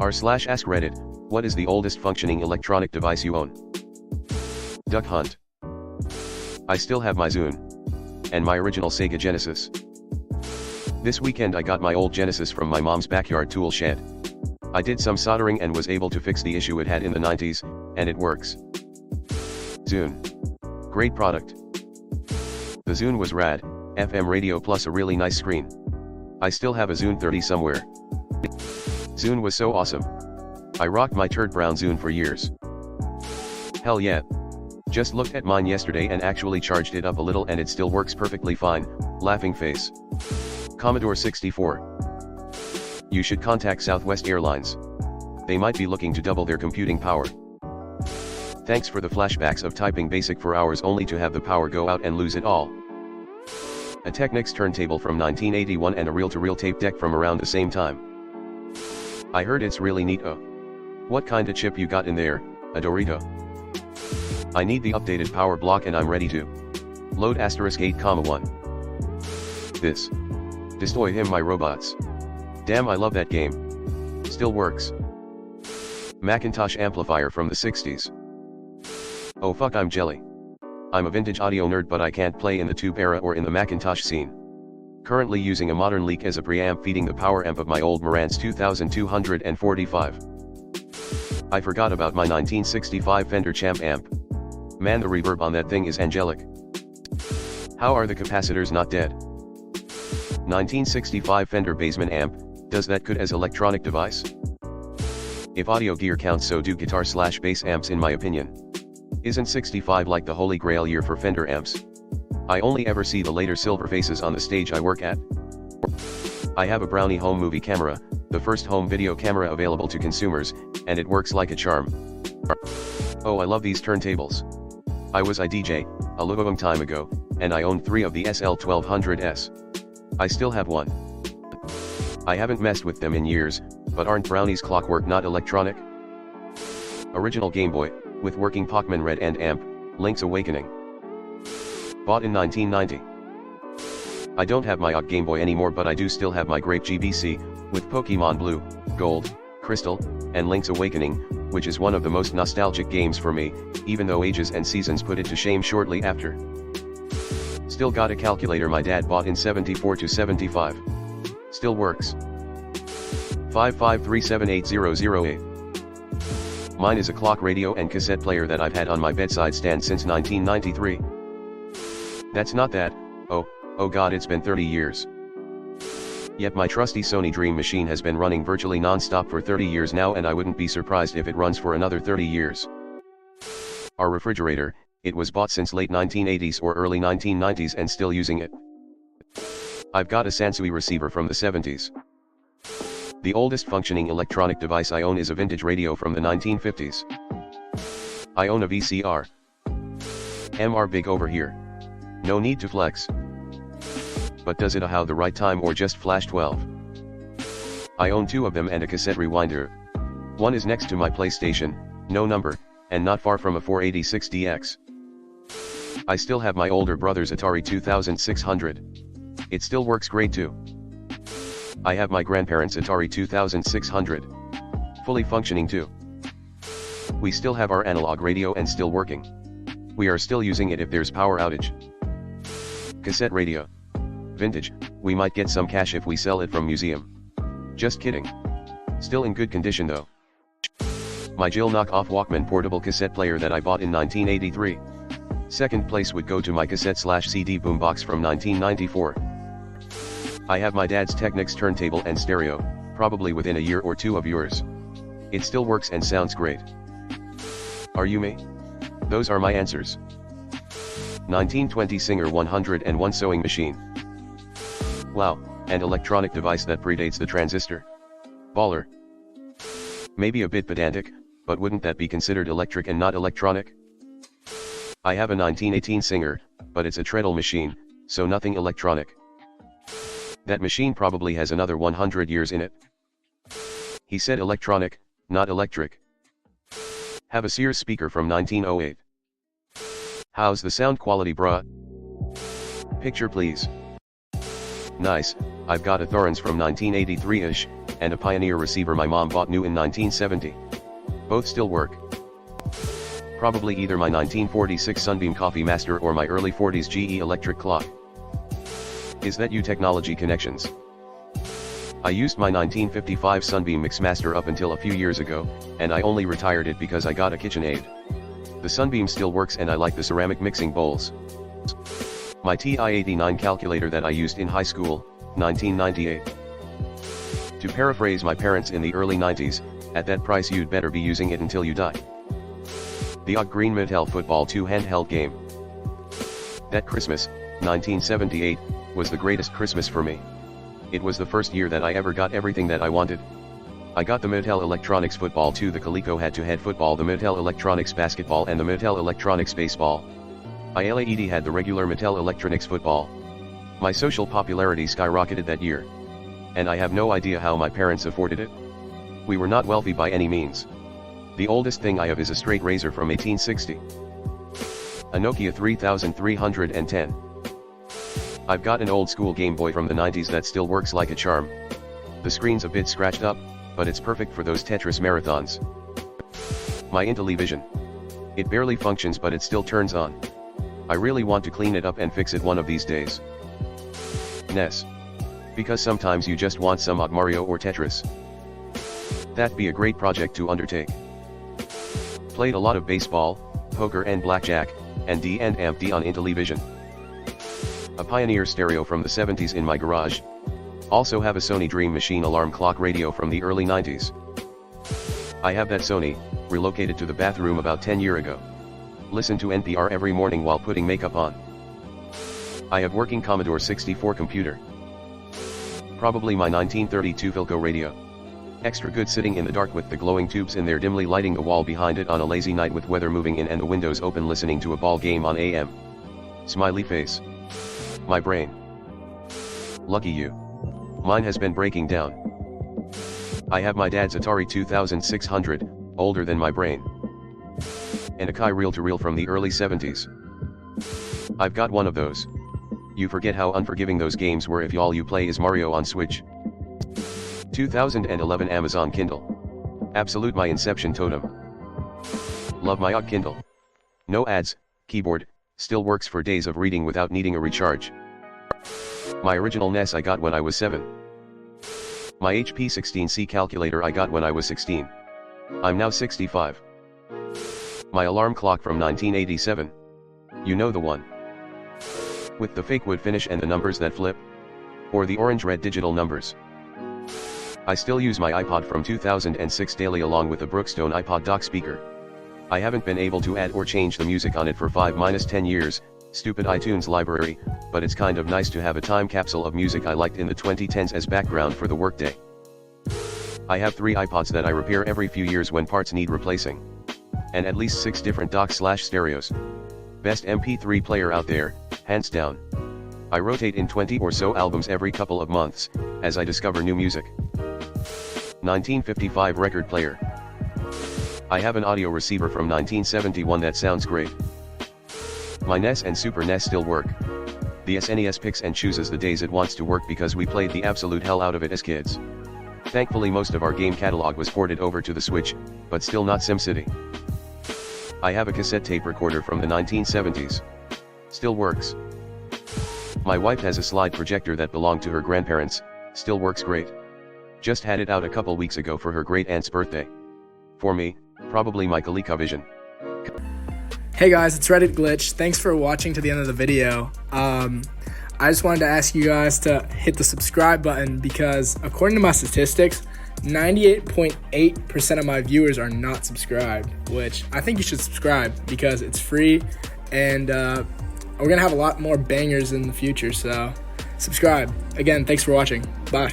r/AskReddit, what is the oldest functioning electronic device you own? Duck Hunt. I still have my Zune. And my original Sega Genesis. This weekend I got my old Genesis from my mom's backyard tool shed. I did some soldering and was able to fix the issue it had in the 90s, and it works. Zune. Great product. The Zune was rad, FM radio plus a really nice screen. I still have a Zune 30 somewhere. Zune was so awesome. I rocked my turd brown Zune for years. Hell yeah. Just looked at mine yesterday and actually charged it up a little and it still works perfectly fine, laughing face. Commodore 64. You should contact Southwest Airlines. They might be looking to double their computing power. Thanks for the flashbacks of typing BASIC for hours only to have the power go out and lose it all. A Technics turntable from 1981 and a reel-to-reel tape deck from around the same time. I heard it's really neat. Oh. What kind of chip you got in there, a Dorito? I need the updated power block and I'm ready to load *8,1. This. Destroy him my robots. Damn, I love that game. Still works. Macintosh amplifier from the 60s. Oh fuck, I'm jelly. I'm a vintage audio nerd but I can't play in the tube era or in the Macintosh scene. Currently using a modern leak as a preamp feeding the power amp of my old Marantz 2245. I forgot about my 1965 Fender Champ amp. Man, the reverb on that thing is angelic. How are the capacitors not dead? 1965 Fender Bassman amp, does that good as electronic device? If audio gear counts, so do guitar/bass amps in my opinion. Isn't 65 like the holy grail year for Fender amps? I only ever see the later silver faces on the stage I work at. I have a Brownie home movie camera, the first home video camera available to consumers, and it works like a charm. Oh, I love these turntables. I was a DJ, a long time ago, and I owned 3 of the SL1200S. I still have one. I haven't messed with them in years, but aren't Brownie's clockwork not electronic? Original Game Boy, with working Pacman Red and amp, Link's Awakening. Bought in 1990. I don't have my Game Boy anymore but I do still have my Grape GBC, with Pokemon Blue, Gold, Crystal, and Link's Awakening, which is one of the most nostalgic games for me, even though ages and seasons put it to shame shortly after. Still got a calculator my dad bought in 74 to 75. Still works. 5537800. Mine is a clock radio and cassette player that I've had on my bedside stand since 1993. That's not that, oh god, it's been 30 years. Yet my trusty Sony Dream Machine has been running virtually non-stop for 30 years now and I wouldn't be surprised if it runs for another 30 years. Our refrigerator, it was bought since late 1980s or early 1990s and still using it. I've got a Sansui receiver from the 70s. The oldest functioning electronic device I own is a vintage radio from the 1950s. I own a VCR. MR big over here. No need to flex. But does it how the right time or just flash 12? I own 2 of them and a cassette rewinder. One is next to my PlayStation, no number, and not far from a 486DX. I still have my older brother's Atari 2600. It still works great too. I have my grandparents' Atari 2600. Fully functioning too. We still have our analog radio and still working. We are still using it if there's power outage. Cassette radio. Vintage, we might get some cash if we sell it from museum. Just kidding. Still in good condition though. My Jill knockoff Walkman portable cassette player that I bought in 1983. Second place would go to my cassette/CD boombox from 1994. I have my dad's Technics turntable and stereo, probably within a year or 2 of yours. It still works and sounds great. Are you me? Those are my answers. 1920 Singer 101 sewing machine. Wow, an electronic device that predates the transistor. Baller. Maybe a bit pedantic, but wouldn't that be considered electric and not electronic? I have a 1918 Singer, but it's a treadle machine, so nothing electronic. That machine probably has another 100 years in it. He said electronic, not electric. Have a Sears speaker from 1908. How's the sound quality, bruh? Picture please. Nice, I've got a Thorens from 1983-ish, and a Pioneer receiver my mom bought new in 1970. Both still work. Probably either my 1946 Sunbeam Coffee Master or my early 40s GE electric clock. Is that you technology connections? I used my 1955 Sunbeam Mixmaster up until a few years ago, and I only retired it because I got a KitchenAid. The Sunbeam still works and I like the ceramic mixing bowls. My TI-89 calculator that I used in high school, 1998. To paraphrase my parents in the early 90s, at that price you'd better be using it until you die. The OG Green Mattel Football 2 handheld game. That Christmas, 1978, was the greatest Christmas for me. It was the first year that I ever got everything that I wanted. I got the Mattel Electronics Football 2, the Coleco head-to-head football, the Mattel Electronics Basketball, and the Mattel Electronics Baseball. I LED had the regular Mattel Electronics Football. My social popularity skyrocketed that year. And I have no idea how my parents afforded it. We were not wealthy by any means. The oldest thing I have is a straight razor from 1860. A Nokia 3310. I've got an old school Game Boy from the 90s that still works like a charm. The screen's a bit scratched up, but it's perfect for those Tetris marathons. My Intellivision. It barely functions but it still turns on. I really want to clean it up and fix it one of these days. NES. Because sometimes you just want some odd Mario or Tetris. That'd be a great project to undertake. Played a lot of baseball, poker and blackjack, and D&D on Intellivision. A Pioneer stereo from the 70s in my garage. Also have a Sony Dream Machine alarm clock radio from the early 90s. I have that Sony, relocated to the bathroom about 10 years ago. Listen to NPR every morning while putting makeup on. I have working Commodore 64 computer. Probably my 1932 Philco radio. Extra good sitting in the dark with the glowing tubes in there dimly lighting the wall behind it on a lazy night with weather moving in and the windows open listening to a ball game on AM. Smiley face. My brain. Lucky you. Mine has been breaking down. I have my dad's Atari 2600, older than my brain. And a Kai reel-to-reel from the early 70s. I've got one of those. You forget how unforgiving those games were if all you play is Mario on Switch. 2011 Amazon Kindle. Absolute my Inception totem. Love my OG Kindle. No ads, keyboard, still works for days of reading without needing a recharge. My original NES I got when I was 7. My HP 16C calculator I got when I was 16. I'm now 65. My alarm clock from 1987. You know the one. With the fake wood finish and the numbers that flip. Or the orange-red digital numbers. I still use my iPod from 2006 daily along with the Brookstone iPod dock speaker. I haven't been able to add or change the music on it for 5-10 years, stupid iTunes library, but it's kind of nice to have a time capsule of music I liked in the 2010s as background for the workday. I have 3 iPods that I repair every few years when parts need replacing. And at least 6 different docks/stereos. Best MP3 player out there, hands down. I rotate in 20 or so albums every couple of months, as I discover new music. 1955 record player. I have an audio receiver from 1971 that sounds great. My NES and Super NES still work. The SNES picks and chooses the days it wants to work because we played the absolute hell out of it as kids. Thankfully most of our game catalog was ported over to the Switch, but still not SimCity. I have a cassette tape recorder from the 1970s. Still works. My wife has a slide projector that belonged to her grandparents, still works great. Just had it out a couple weeks ago for her great-aunt's birthday. For me, probably my ColecoVision. Hey guys, it's Reddit Glitch. Thanks for watching to the end of the video. I just wanted to ask you guys to hit the subscribe button because according to my statistics, 98.8% of my viewers are not subscribed, which I think you should subscribe because it's free and we're going to have a lot more bangers in the future, so subscribe. Again, thanks for watching. Bye.